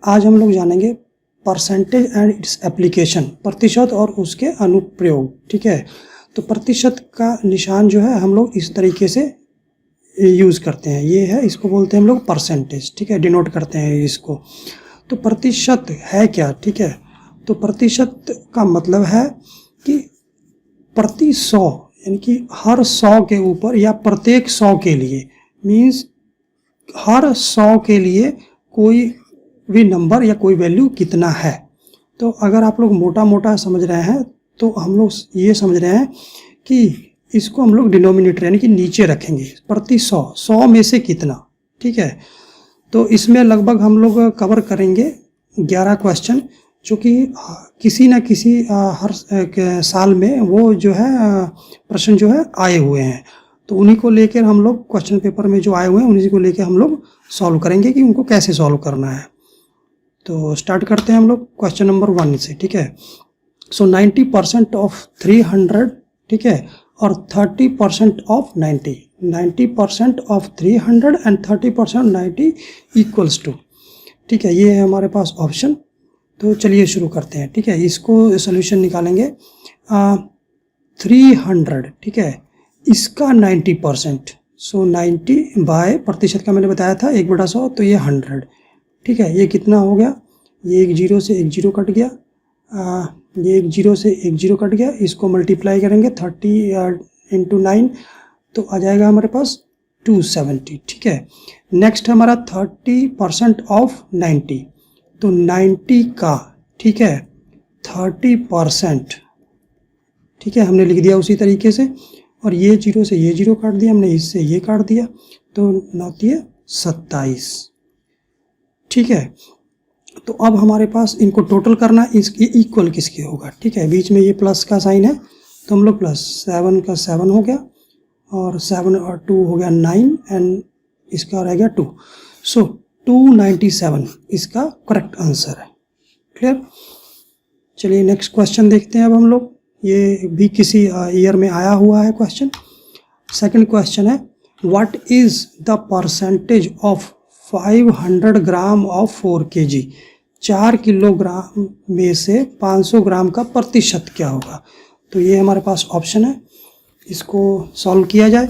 आज हम लोग जानेंगे परसेंटेज एंड इट्स एप्लीकेशन, प्रतिशत और उसके अनुप्रयोग। ठीक है, तो प्रतिशत का निशान जो है हम लोग इस तरीके से यूज़ करते हैं। ये है, इसको बोलते हैं हम लोग परसेंटेज। ठीक है, डिनोट करते हैं इसको। तो प्रतिशत है क्या? ठीक है, तो प्रतिशत का मतलब है कि प्रति 100 यानी कि हर 100 के ऊपर या प्रत्येक 100 के लिए, मीन्स हर 100 के लिए कोई भी नंबर या कोई वैल्यू कितना है। तो अगर आप लोग मोटा मोटा समझ रहे हैं तो हम लोग ये समझ रहे हैं कि इसको हम लोग डिनोमिनेटर यानी कि नीचे रखेंगे, प्रति 100 में से कितना। ठीक है, तो इसमें लगभग हम लोग कवर करेंगे 11 क्वेश्चन, जो कि किसी न किसी हर साल में वो जो है प्रश्न जो है आए हुए हैं। तो उन्हीं को लेकर हम लोग क्वेश्चन पेपर में जो आए हुए हैं उन्हीं को लेकर हम लोग सॉल्व करेंगे कि उनको कैसे सॉल्व करना है। तो स्टार्ट करते हैं हम लोग क्वेश्चन नंबर 1 से। ठीक है, सो 90% ऑफ 300, ठीक है, और 30% of 90, 90% of 300 and 30% 90 equals to. ठीक है, ये है हमारे पास ऑप्शन। तो चलिए शुरू करते हैं। ठीक है, इसको सोल्यूशन निकालेंगे। 300, ठीक है, इसका 90%, सो 90 बाय प्रतिशत का मैंने बताया था 1/100, तो ये 100। ठीक है, ये कितना हो गया? ये एक जीरो से एक जीरो कट गया, ये एक जीरो से एक जीरो कट गया। इसको मल्टीप्लाई करेंगे 30 इंटू 9, तो आ जाएगा हमारे पास 270। ठीक है, नेक्स्ट हमारा 30% ऑफ 90, तो 90 का, ठीक है, 30%, ठीक है, हमने लिख दिया उसी तरीके से। और ये जीरो से ये जीरो काट दिया हमने, इससे ये काट दिया, तो 9 27। ठीक है, तो अब हमारे पास इनको टोटल करना, इसके इक्वल किसके होगा। ठीक है, बीच में ये प्लस का साइन है, तो हम लोग प्लस 7 का 7 हो गया, और 7 और 2 हो गया 9, एंड इसका रह गया 2। सो 297 इसका करेक्ट आंसर है। क्लियर? चलिए नेक्स्ट क्वेश्चन देखते हैं अब हम लोग। ये भी किसी ईयर में आया हुआ है क्वेश्चन। सेकंड क्वेश्चन है, what is the percentage of 500 gram of 4 kg, 4 kilogram में से 500 ग्राम का प्रतिशत क्या होगा। तो ये हमारे पास ऑप्शन है, इसको सॉल्व किया जाए।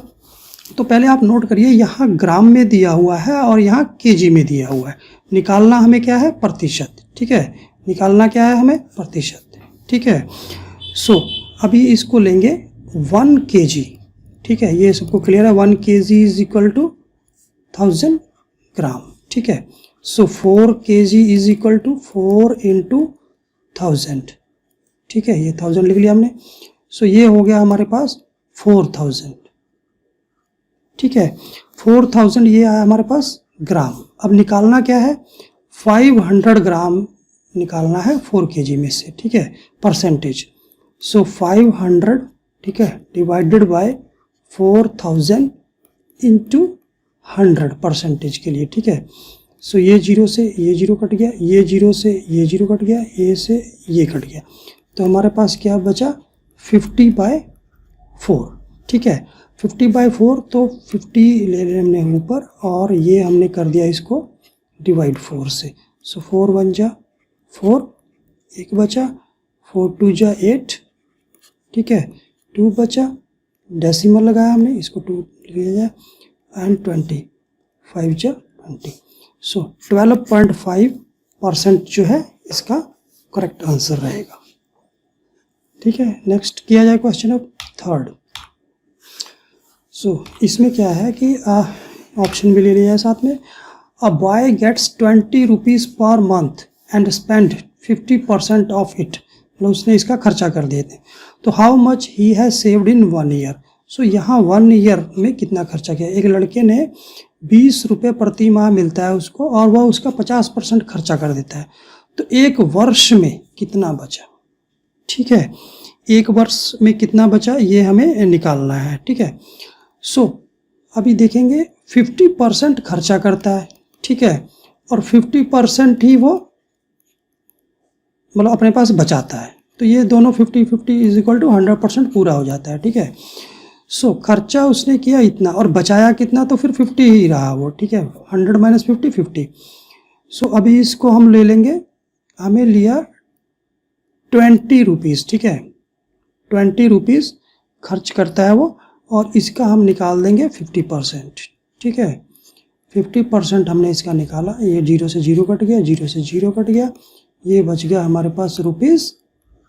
तो पहले आप नोट करिए, यहाँ ग्राम में दिया हुआ है और यहाँ केजी में दिया हुआ है। निकालना हमें क्या है? प्रतिशत। ठीक है, निकालना क्या है हमें? प्रतिशत। ठीक है, सो अभी इसको लेंगे 1 kg। ठीक है, ये सबको क्लियर है? 1 kg is equal to 1000 gram. ठीक है, so 4 kg is equal to 4 into 1000। ठीक है, ये 1000 लिख लिया हमने। सो ये हो गया हमारे पास 4000। ठीक है, 4000 ये आया हमारे पास ग्राम। अब निकालना क्या है? 500 ग्राम निकालना है 4 kg में से। ठीक है, परसेंटेज। सो 500, ठीक है, डिवाइडेड बाय 4000 इंटू 100 परसेंटेज के लिए। ठीक है, सो ये जीरो से ये जीरो कट गया, ये जीरो से ये जीरो कट गया, ये से ये कट गया, तो हमारे पास क्या बचा? 50/4। ठीक है, 50/4, तो 50 ले रहे हमने ऊपर, और ये हमने कर दिया इसको डिवाइड 4 से। सो 4 1 जा 4, एक बचा, 4 2 जा 8, ठीक है, 2 बचा, डेसिमल लगाया हमने, इसको 2 लिया जाए, एंड 20, 5 जा 20। सो 12.5% जो है इसका करेक्ट आंसर रहेगा। ठीक है, नेक्स्ट किया जाए क्वेश्चन अब थर्ड। सो इसमें क्या है कि ऑप्शन भी ले लिया है साथ में। A boy gets 20 rupees per month and spend 50% of it, मतलब उसने इसका खर्चा कर दिए थे। तो how much he has saved in 1 year. So यहाँ 1 ईयर में कितना खर्चा किया? एक लड़के ने 20 रुपये प्रति माह मिलता है उसको, और वह उसका 50% खर्चा कर देता है। तो एक वर्ष में कितना बचा? ठीक है, एक वर्ष में कितना बचा ये हमें निकालना है। ठीक है, सो अभी देखेंगे 50% खर्चा करता है। ठीक है, और 50% ही वो मतलब अपने पास बचाता है, तो ये दोनों 50-50 इज इक्वल टू 100% पूरा हो जाता है। ठीक है, सो खर्चा उसने किया इतना और बचाया कितना, तो फिर 50 ही रहा वो। ठीक है, 100 - 50 50। सो अभी इसको हम ले लेंगे, हमें लिया 20 रुपीज़, ठीक है, 20 रुपीज़ खर्च करता है वो, और इसका हम निकाल देंगे 50%, ठीक है। 50% हमने इसका निकाला, ये 0 से 0 कट गया, 0 से 0 कट गया, ये बच गया हमारे पास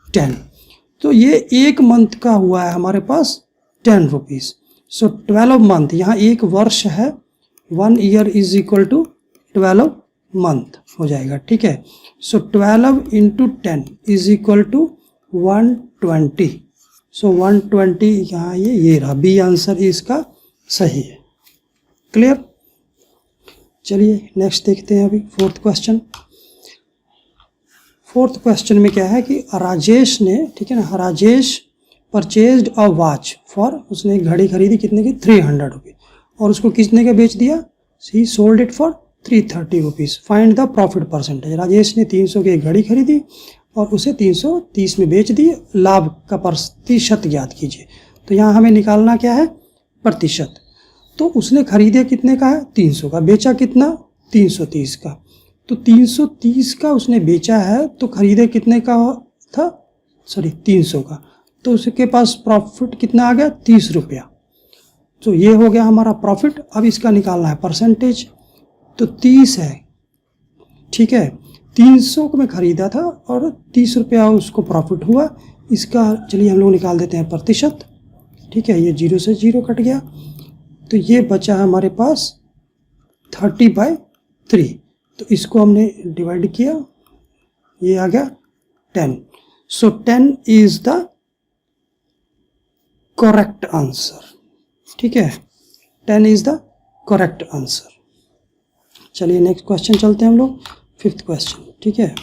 ₹10। तो ये एक मंथ का हुआ है हमारे पास 10 रुपीज़। सो 12 मंथ, यहाँ एक वर्ष है, 1 year is equal to 12 month हो जाएगा, ठीक है। So 12 into 10 is equal to 120। So 120 यहाँ ये रहा, बी आंसर इसका सही है। क्लियर? चलिए नेक्स्ट देखते हैं अभी फोर्थ क्वेश्चन। फोर्थ क्वेश्चन में क्या है कि राजेश ने, ठीक है ना, Rajesh purchased a watch for, उसने एक घड़ी खरीदी कितने की, 300 रुपये, और उसको कितने का बेच दिया, ही sold it for 330 rupees. Find the profit percentage. Rajesh ने 300 की एक घड़ी खरीदी और उसे 330 में बेच दी, लाभ का प्रतिशत ज्ञात कीजिए। तो यहाँ हमें निकालना क्या है, प्रतिशत। तो उसने खरीदे कितने का है, 300 का, बेचा कितना, 330 का। तो 330 का उसने बेचा है, तो खरीदे कितने का था, 300 का, तो उसके पास प्रॉफिट कितना आ गया, 30 रुपया। तो ये हो गया हमारा प्रॉफिट। अब इसका निकालना है परसेंटेज, तो 30 है, ठीक है, 300 में खरीदा था और 30 रुपया उसको प्रॉफिट हुआ। इसका चलिए हम लोग निकाल देते हैं प्रतिशत, ठीक है, ये 0 से 0 कट गया, तो ये बचा हमारे पास 30/3। तो इसको हमने डिवाइड किया, ये आ गया 10। So 10 is the correct answer, ठीक है, 10 इज द करेक्ट आंसर। चलिए नेक्स्ट क्वेश्चन चलते हैं हम लोग, फिफ्थ क्वेश्चन, ठीक है।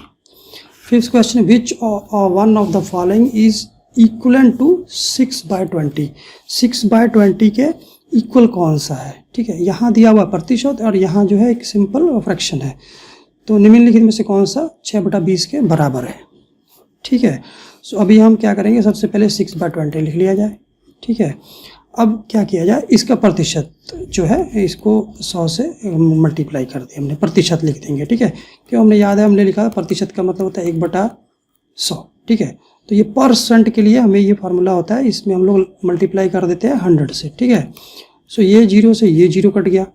Fifth question, which one of the following is equivalent to 6/20। 6/20 के इक्वल कौन सा है, ठीक है। यहाँ दिया हुआ प्रतिशत और यहाँ जो है एक सिंपल फ्रैक्शन है, तो निम्नलिखित में से कौन सा 6/20 के बराबर है, ठीक है। सो अभी हम क्या करेंगे, सबसे पहले 6/20 लिख लिया जाए, ठीक है। अब क्या किया जाए, इसका प्रतिशत जो है इसको 100 से मल्टीप्लाई कर दिया हमने, प्रतिशत लिख देंगे, ठीक है। क्यों, हमने याद है, हमने लिखा प्रतिशत का मतलब होता है 1/100, ठीक है। तो ये परसेंट के लिए हमें ये फार्मूला होता है, इसमें हम लोग मल्टीप्लाई कर देते हैं 100 से, ठीक है। सो ये 0 से ये 0 कट गया,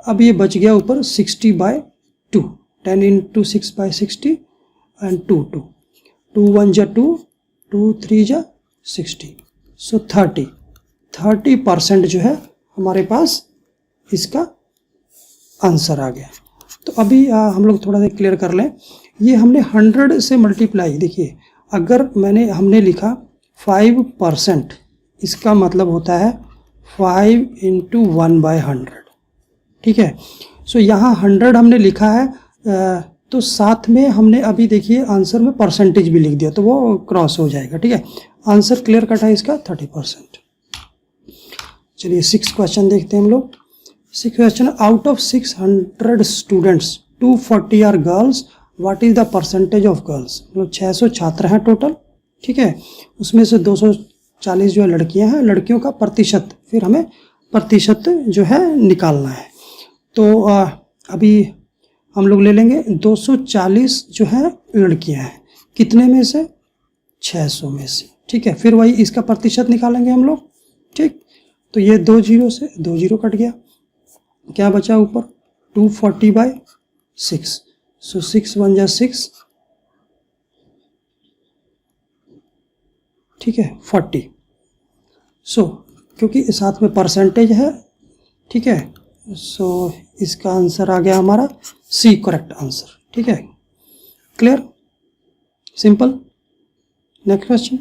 अब ये बच गया ऊपर 60/2, 10 इंटू 6/60 एंड 2 2 1 जा 2, 2 3 जा 60। सो 30% जो है हमारे पास इसका आंसर आ गया। तो अभी हम लोग थोड़ा सा क्लियर कर लें, ये हमने 100 से मल्टीप्लाई, देखिए अगर हमने लिखा 5%, इसका मतलब होता है 5 इंटू 1/100, ठीक है। सो यहाँ 100 हमने लिखा है, तो साथ में हमने अभी देखिए आंसर में परसेंटेज भी लिख दिया, तो वो क्रॉस हो जाएगा, ठीक है। आंसर क्लियर कट है इसका 30%। चलिए 6th क्वेश्चन देखते हैं हम लोग। 6th question, out of 600 students 240 are girls, what is the percentage of girls. मतलब 600 छात्र हैं टोटल, ठीक है, उसमें से 240 जो है लड़कियां हैं, लड़कियों का प्रतिशत, फिर हमें प्रतिशत जो है निकालना है। तो अभी हम लोग ले लेंगे 240 जो है लड़कियां हैं, कितने में से, 600 में से, ठीक है। फिर वही इसका प्रतिशत निकालेंगे हम लोग, ठीक। तो ये 2 0 से 2 0 कट गया, क्या बचा ऊपर, 240/6। सो 6 1 जा 6, ठीक है, 40। सो क्योंकि साथ में परसेंटेज है, ठीक है, सो इसका आंसर आ गया हमारा सी, करेक्ट आंसर, ठीक है। Clear, simple. Next question.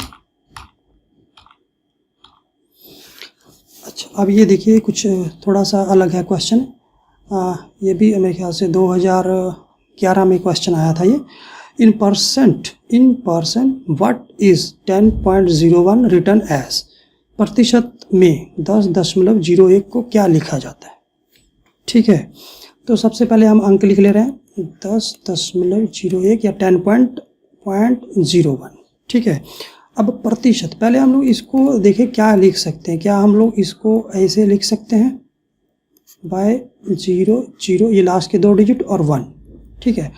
अच्छा, अब ये देखिए कुछ थोड़ा सा अलग है क्वेश्चन, ये भी मेरे ख्याल से 2011 में क्वेश्चन आया था ये। In percent what is 10.01 return as. प्रतिशत में 10.01 को क्या लिखा जाता है, ठीक है। तो सबसे पहले हम अंक लिख ले रहे हैं, 10.01 या 10.01, ठीक है। अब प्रतिशत, पहले हम लोग इसको देखें क्या लिख सकते हैं, क्या हम लोग इसको ऐसे लिख सकते हैं, बाय 0 0, ये लास्ट के 2 डिजिट और 1, ठीक है,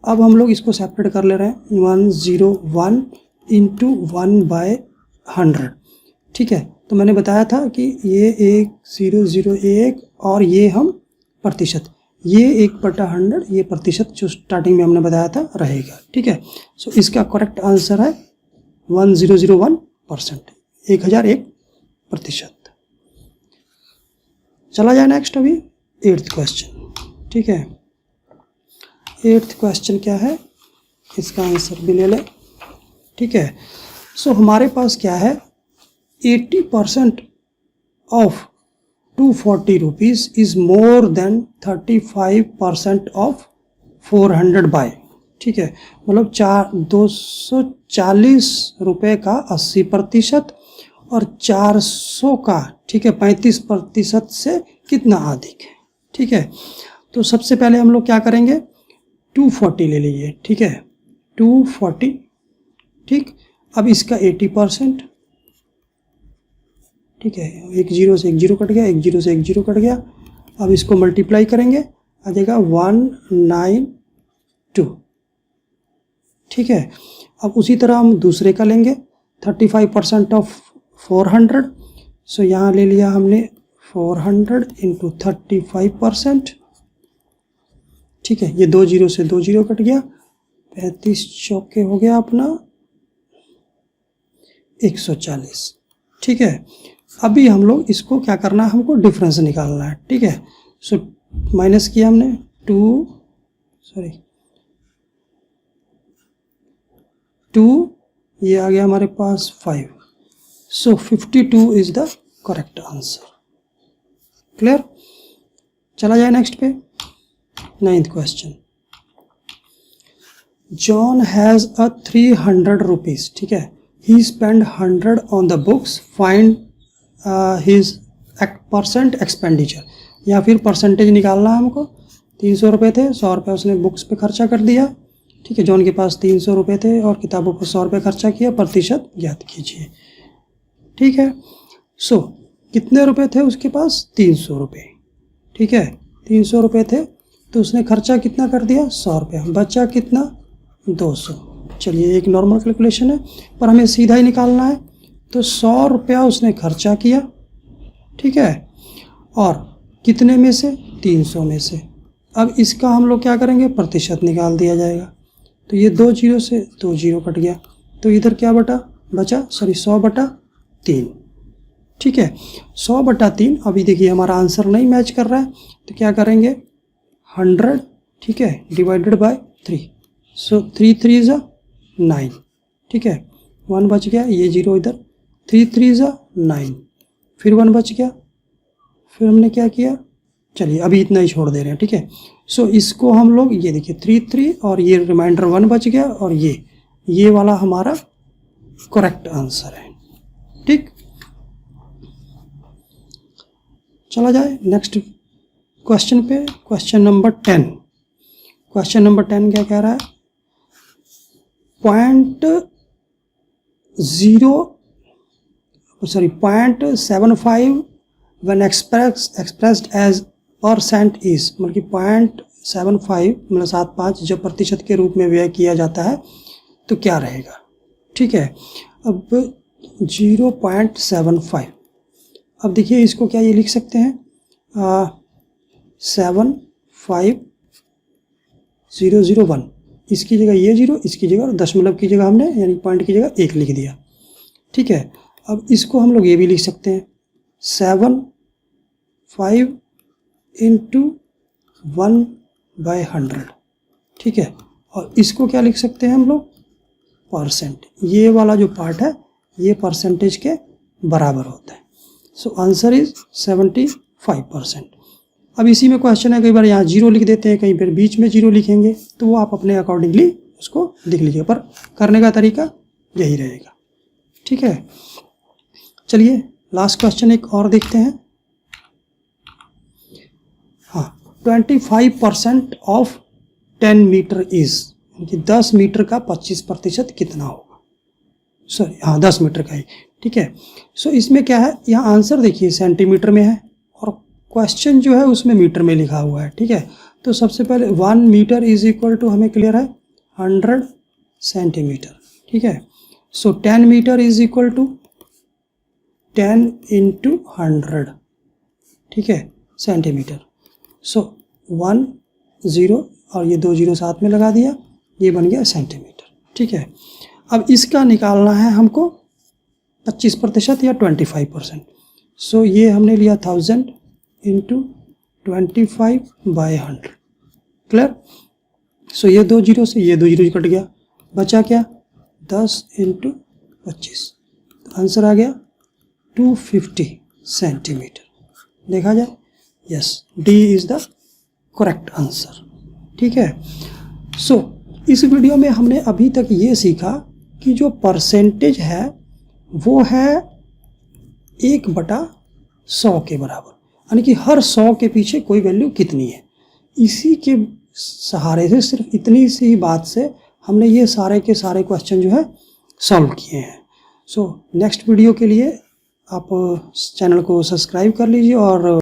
अब हम लोग इसको सेपरेट कर ले रहे हैं 101 इंटू 1/100, ठीक है। तो मैंने बताया था कि ये 1,0,0,1 और ये हम प्रतिशत, ये 1/100 ये प्रतिशत जो स्टार्टिंग में हमने बताया था रहेगा, ठीक है। सो इसका करेक्ट आंसर है 1001%, 1001%। चला जाए नेक्स्ट अभी 8th क्वेश्चन, ठीक है। 8th क्वेश्चन क्या है, इसका आंसर भी ले लें, ठीक है। सो हमारे पास क्या है, 80% of 240 rupees is more than 35% of 400 by, ठीक है। मतलब 240 रुपये का 80% और 400 का, ठीक है, 35% से कितना अधिक है, ठीक है। तो सबसे पहले हम लोग क्या करेंगे, 240 ले लीजिए, ठीक है, 240, ठीक। अब इसका 80%, ठीक है, एक जीरो से एक जीरो कट गया, एक जीरो से एक जीरो कट गया। अब इसको मल्टीप्लाई करेंगे, आ जाएगा 192, ठीक है। अब उसी तरह हम दूसरे का लेंगे 35% ऑफ 400, सो यहाँ ले लिया हमने 400 इंटू 35%, ठीक है। ये 2 जीरो से 2 जीरो कट गया, 35 चौके हो गया अपना 140, ठीक है। अभी हम लोग इसको क्या करना है, हमको डिफरेंस निकालना है, ठीक है। सो माइनस किया हमने 2, ये आ गया हमारे पास 5, so 52 is the correct answer. Clear. चला जाए नेक्स्ट पे 9th question. John has a 300 rupees, ठीक है। He spend 100 on the books, find his percent expenditure, या फिर परसेंटेज निकालना है हमको। 300 रुपये थे, 100 रुपये उसने बुक्स पे खर्चा कर दिया, ठीक है। जॉन के पास 300 रुपये थे और किताबों पर 100 रुपये खर्चा किया, प्रतिशत ज्ञात कीजिए, ठीक है। सो कितने रुपए थे उसके पास, 300 रुपये, ठीक है। 300 रुपये थे तो उसने खर्चा कितना कर दिया, 100 रुपये, बचा कितना, 200। चलिए एक नॉर्मल कैलकुलेशन है, पर हमें सीधा ही निकालना है। तो 100 रुपया उसने खर्चा किया, ठीक है, और कितने में से, 300 में से। अब इसका हम लोग क्या करेंगे, प्रतिशत निकाल दिया जाएगा। तो ये 2 जीरो से 2 जीरो कट गया, तो इधर क्या बचा 100/3, ठीक है। 100/3। अभी देखिए हमारा आंसर नहीं मैच कर रहा है, तो क्या करेंगे, 100, ठीक है, डिवाइडेड बाय 3, सो 3 3 ज़ा 9, ठीक है। 1 बच गया, ये जीरो इधर, 3 3 ज़ा 9, फिर 1 बच गया, फिर हमने क्या किया, चलिए अभी इतना ही छोड़ दे रहे हैं, ठीक है। सो इसको हम लोग, ये देखिए 3 3 और ये रिमाइंडर 1 बच गया, और ये वाला हमारा करेक्ट आंसर है, ठीक। चला जाए नेक्स्ट क्वेश्चन पे, क्वेश्चन नंबर 10। क्वेश्चन नंबर 10 क्या कह रहा है, 0.75 when expressed as percent is, मतलब कि 0.75 मतलब 75 जब प्रतिशत के रूप में व्यय किया जाता है तो क्या रहेगा, ठीक है। अब 0.75, अब देखिए इसको क्या ये लिख सकते हैं 75001, इसकी जगह ये जीरो, इसकी जगह दशमलव की जगह हमने यानी पॉइंट की जगह 1 लिख दिया, ठीक है। अब इसको हम लोग ये भी लिख सकते हैं 75 इंटू 1/100, ठीक है। और इसको क्या लिख सकते हैं हम लोग, परसेंट। ये वाला जो पार्ट है ये परसेंटेज के बराबर होता है। So answer is 75%। अब इसी में क्वेश्चन है, कई बार यहाँ जीरो लिख देते हैं, कहीं पर बीच में जीरो लिखेंगे, तो वो आप अपने अकॉर्डिंगली उसको लिख लीजिए, पर करने का तरीका यही रहेगा, ठीक है। चलिए लास्ट क्वेश्चन एक और देखते हैं। हाँ, 25% ऑफ 10 मीटर इज, 10 मीटर का 25% कितना होगा, सॉरी हाँ 10 मीटर का ही, ठीक है। सो इसमें क्या है, यहाँ आंसर देखिए सेंटीमीटर में है और क्वेश्चन जो है उसमें मीटर में लिखा हुआ है, ठीक है। तो सबसे पहले 1 मीटर इज इक्वल टू हमें क्लियर है 100 सेंटीमीटर, ठीक है। So 10 meter is equal to 10 into 100, ठीक है, सेंटीमीटर। सो 1 0 और ये 2 0 साथ में लगा दिया, ये बन गया सेंटीमीटर, ठीक है। अब इसका निकालना है हमको 25% या 25%। सो ये हमने लिया 1000 इंटू 25/100, क्लियर। सो ये 2 0 से ये 2 0 कट गया, बचा क्या 10 इंटू 25, आंसर आ गया 250 सेंटीमीटर। देखा जाए, yes, D is the correct answer, ठीक है। सो इस वीडियो में हमने अभी तक ये सीखा कि जो परसेंटेज है वो है 1/100 के बराबर, यानी कि हर 100 के पीछे कोई वैल्यू कितनी है। इसी के सहारे से, सिर्फ इतनी सी बात से हमने ये सारे के सारे क्वेश्चन जो है सॉल्व किए हैं। सो नेक्स्ट वीडियो के लिए आप चैनल को सब्सक्राइब कर लीजिए और